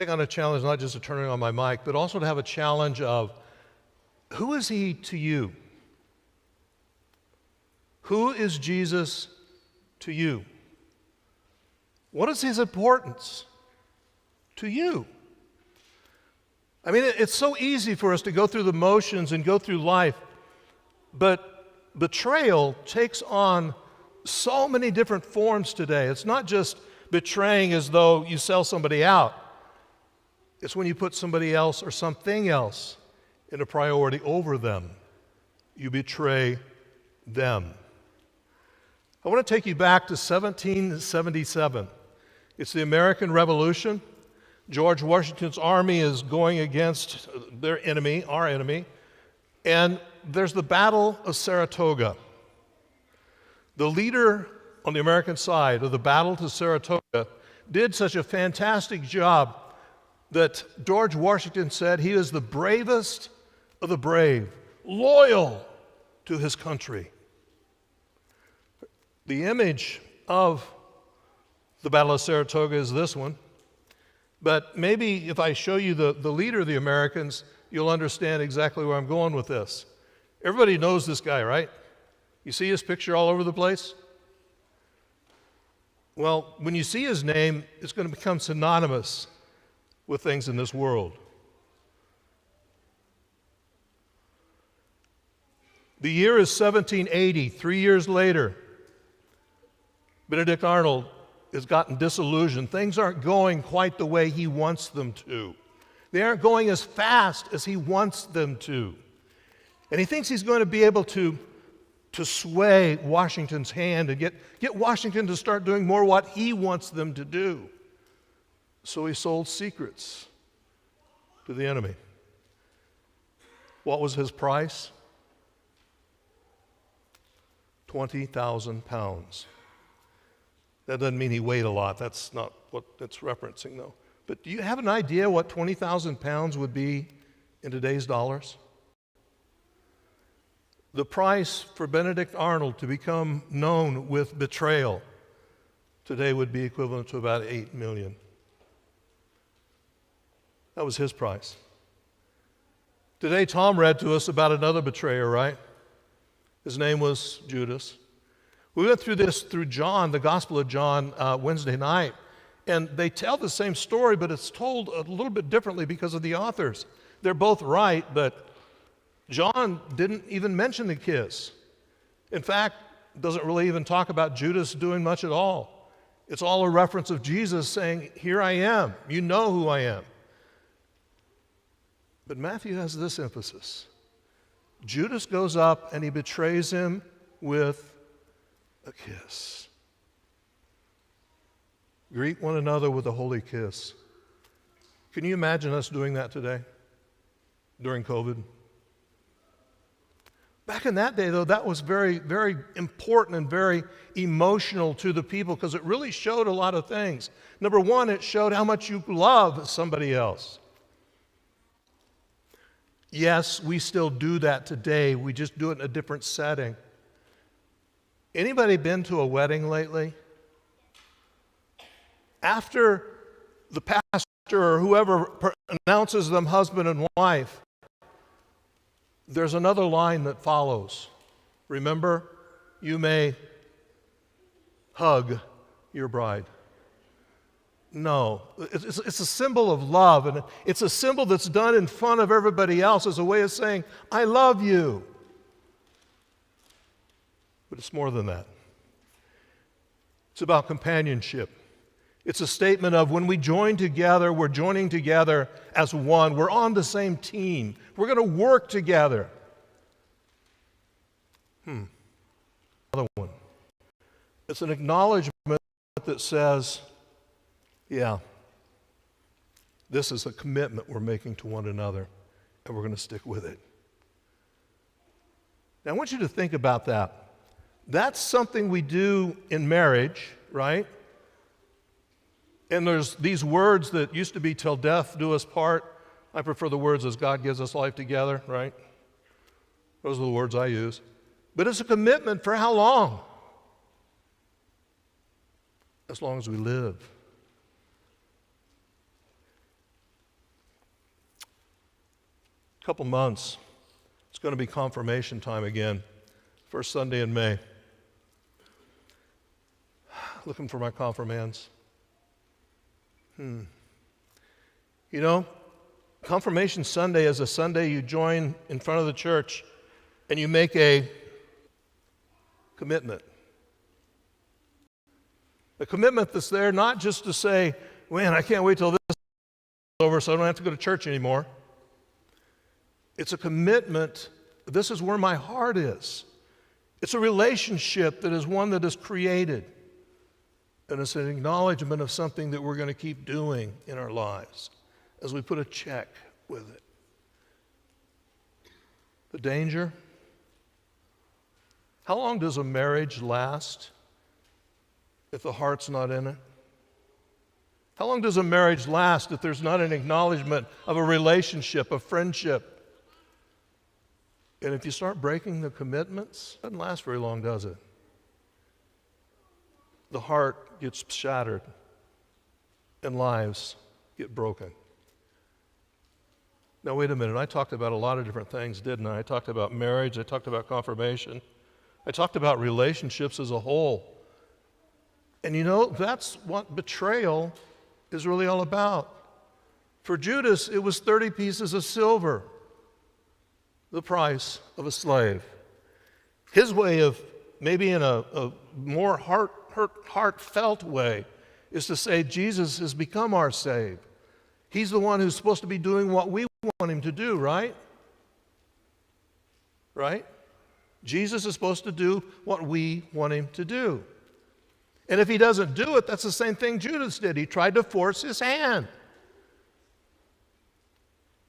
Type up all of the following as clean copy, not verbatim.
on a challenge not just of turning on my mic, but also to have a challenge of, who is he to you? Who is Jesus to you? What is his importance to you? I mean, it's so easy for us to go through the motions and go through life, but betrayal takes on so many different forms today. It's not just betraying as though you sell somebody out. It's when you put somebody else or something else in a priority over them. You betray them. I want to take you back to 1777. It's the American Revolution. George Washington's army is going against their enemy, our enemy, and there's the Battle of Saratoga. The leader on the American side of the Battle to Saratoga did such a fantastic job that George Washington said he is the bravest of the brave, loyal to his country. The image of the Battle of Saratoga is this one. But maybe if I show you the leader of the Americans, you'll understand exactly where I'm going with this. Everybody knows this guy, right? You see his picture all over the place? Well, when you see his name, it's going to become synonymous with things in this world. The year is 1780. 3 years later, Benedict Arnold has gotten disillusioned. Things aren't going quite the way he wants them to. They aren't going as fast as he wants them to. And he thinks he's going to be able to sway Washington's hand and get Washington to start doing more what he wants them to do. So he sold secrets to the enemy. What was his price? 20,000 pounds. That doesn't mean he weighed a lot. That's not what it's referencing, though. But do you have an idea what 20,000 pounds would be in today's dollars? The price for Benedict Arnold to become known with betrayal today would be equivalent to about $8 million. That was his price. Today, Tom read to us about another betrayer, right? His name was Judas. We went through this through John, the Gospel of John, Wednesday night, and they tell the same story, but it's told a little bit differently because of the authors. They're both right, but John didn't even mention the kiss. In fact, doesn't really even talk about Judas doing much at all. It's all a reference of Jesus saying, "Here I am. You know who I am." But Matthew has this emphasis. Judas goes up and he betrays him with a kiss. Greet one another with a holy kiss. Can you imagine us doing that today during COVID? Back in that day, though, that was very, very important and very emotional to the people because it really showed a lot of things. Number one, it showed how much you love somebody else. Yes, we still do that today. We just do it in a different setting. Anybody been to a wedding lately? After the pastor or whoever announces them husband and wife, there's another line that follows. Remember, you may hug your bride. No, it's a symbol of love, and it's a symbol that's done in front of everybody else as a way of saying, I love you. But it's more than that. It's about companionship. It's a statement of when we join together, we're joining together as one. We're on the same team. We're going to work together. Another one. It's an acknowledgement that says, yeah, this is a commitment we're making to one another, and we're going to stick with it. Now, I want you to think about that. That's something we do in marriage, right? And there's these words that used to be till death do us part. I prefer the words as God gives us life together, right? Those are the words I use. But it's a commitment for how long? As long as we live. couple months, it's going to be confirmation time again. First Sunday in May. Looking for my confirmands. You know, Confirmation Sunday is a Sunday you join in front of the church and you make a commitment. A commitment that's there not just to say, man, I can't wait till this is over so I don't have to go to church anymore. It's a commitment, this is where my heart is. It's a relationship that is one that is created. And it's an acknowledgement of something that we're going to keep doing in our lives as we put a check with it. The danger. How long does a marriage last if the heart's not in it? How long does a marriage last if there's not an acknowledgement of a relationship, a friendship? And if you start breaking the commitments, it doesn't last very long, does it? The heart gets shattered and lives get broken. Now, wait a minute. I talked about a lot of different things, didn't I? I talked about marriage. I talked about confirmation. I talked about relationships as a whole. And you know, that's what betrayal is really all about. For Judas, it was 30 pieces of silver, the price of a slave. His way of, maybe in a more heartfelt way, is to say Jesus has become our save. He's the one who's supposed to be doing what we want him to do, right? Right? Jesus is supposed to do what we want him to do. And if he doesn't do it, that's the same thing Judas did. He tried to force his hand.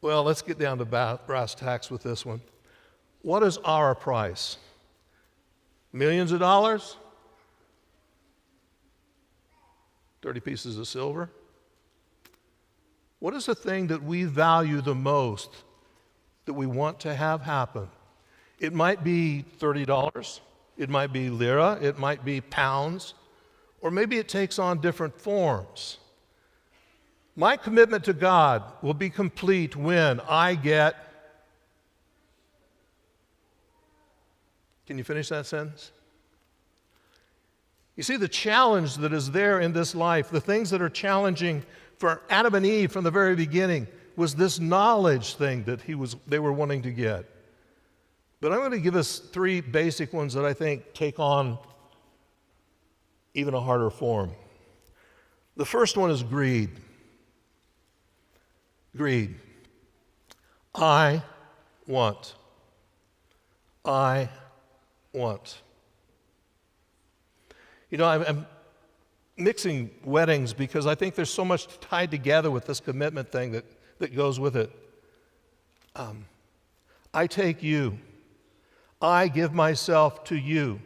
Well, let's get down to brass tacks with this one. What is our price? Millions of dollars? 30 pieces of silver? What is the thing that we value the most that we want to have happen? It might be $30. It might be lira. It might be pounds. Or maybe it takes on different forms. My commitment to God will be complete when I get... Can you finish that sentence? You see, the challenge that is there in this life, the things that are challenging for Adam and Eve from the very beginning, was this knowledge thing that they were wanting to get. But I'm going to give us three basic ones that I think take on even a harder form. The first one is greed. Greed. I want. I want. You know, I'm mixing weddings because I think there's so much tied together with this commitment thing that goes with it. I take you. I give myself to you,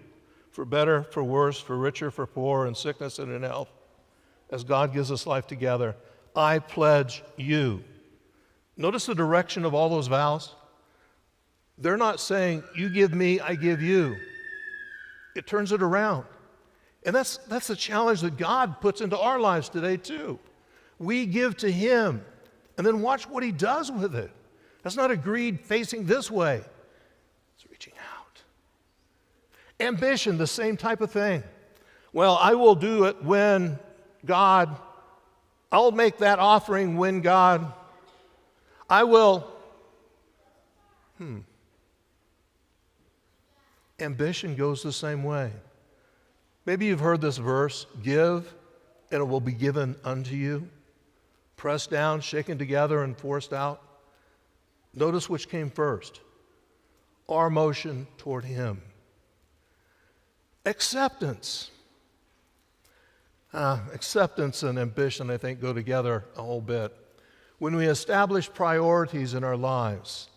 for better, for worse, for richer, for poorer, in sickness and in health, as God gives us life together. I pledge you. Notice the direction of all those vows. They're not saying, you give me, I give you. It turns it around. And that's the challenge that God puts into our lives today, too. We give to Him, and then watch what He does with it. That's not a greed facing this way. It's reaching out. Ambition, the same type of thing. Well, I will do it when God, I'll make that offering when God, I will. Ambition goes the same way. Maybe you've heard this verse, give, and it will be given unto you. Pressed down, shaken together, and forced out. Notice which came first. Our motion toward Him. Acceptance. Acceptance and ambition, I think, go together a whole bit. When we establish priorities in our lives,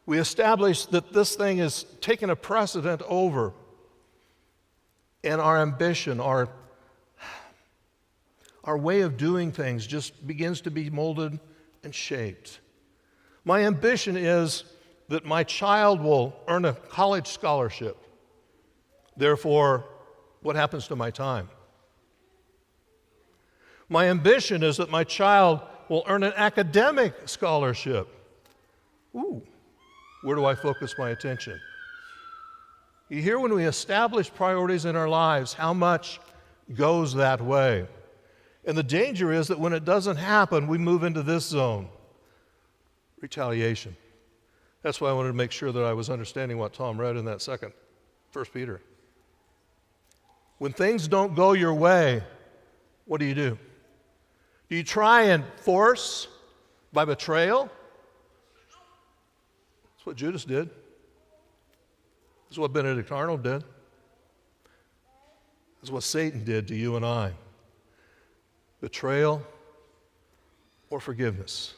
we establish that this thing is taking a precedent over, and our ambition, our way of doing things just begins to be molded and shaped. My ambition is that my child will earn a college scholarship. Therefore, what happens to my time? My ambition is that my child will earn an academic scholarship. ooh, where do I focus my attention? You hear, when we establish priorities in our lives, how much goes that way. And the danger is that when it doesn't happen, we move into this zone, retaliation. That's why I wanted to make sure that I was understanding what Tom read in that second, 1 Peter. When things don't go your way, what do? Do you try and force by betrayal? That's what Judas did. That's what Benedict Arnold did. That's what Satan did to you and I. Betrayal or forgiveness?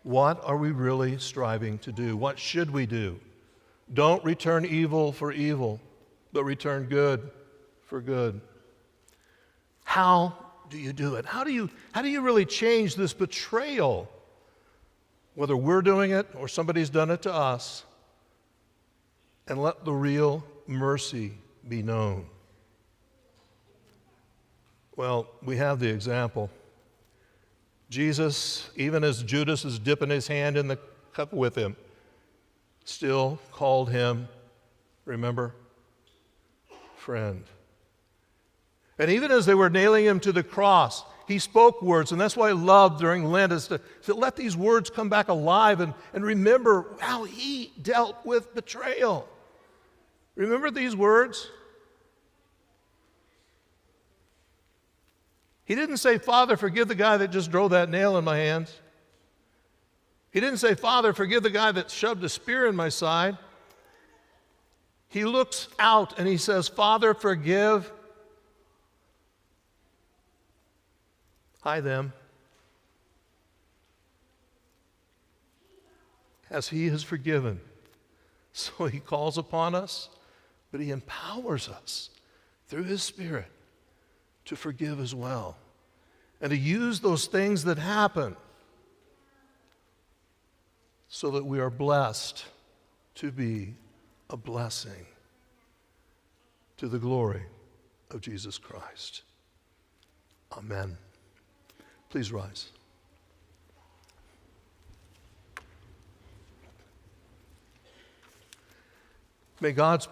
What are we really striving to do? What should we do? Don't return evil for evil, but return good for good. How do you do it? How do you really change this betrayal? Whether we're doing it or somebody's done it to us, and let the real mercy be known. Well, we have the example. Jesus, even as Judas is dipping his hand in the cup with him, still called him, remember, friend. And even as they were nailing him to the cross, he spoke words, and that's why I love during Lent is to let these words come back alive and remember how he dealt with betrayal. Remember these words? He didn't say, Father, forgive the guy that just drove that nail in my hands. He didn't say, Father, forgive the guy that shoved a spear in my side. He looks out and he says, Father, forgive them as he has forgiven. So he calls upon us, but he empowers us through his Spirit to forgive as well, and to use those things that happen so that we are blessed to be a blessing to the glory of Jesus Christ. Amen. Please rise. May God's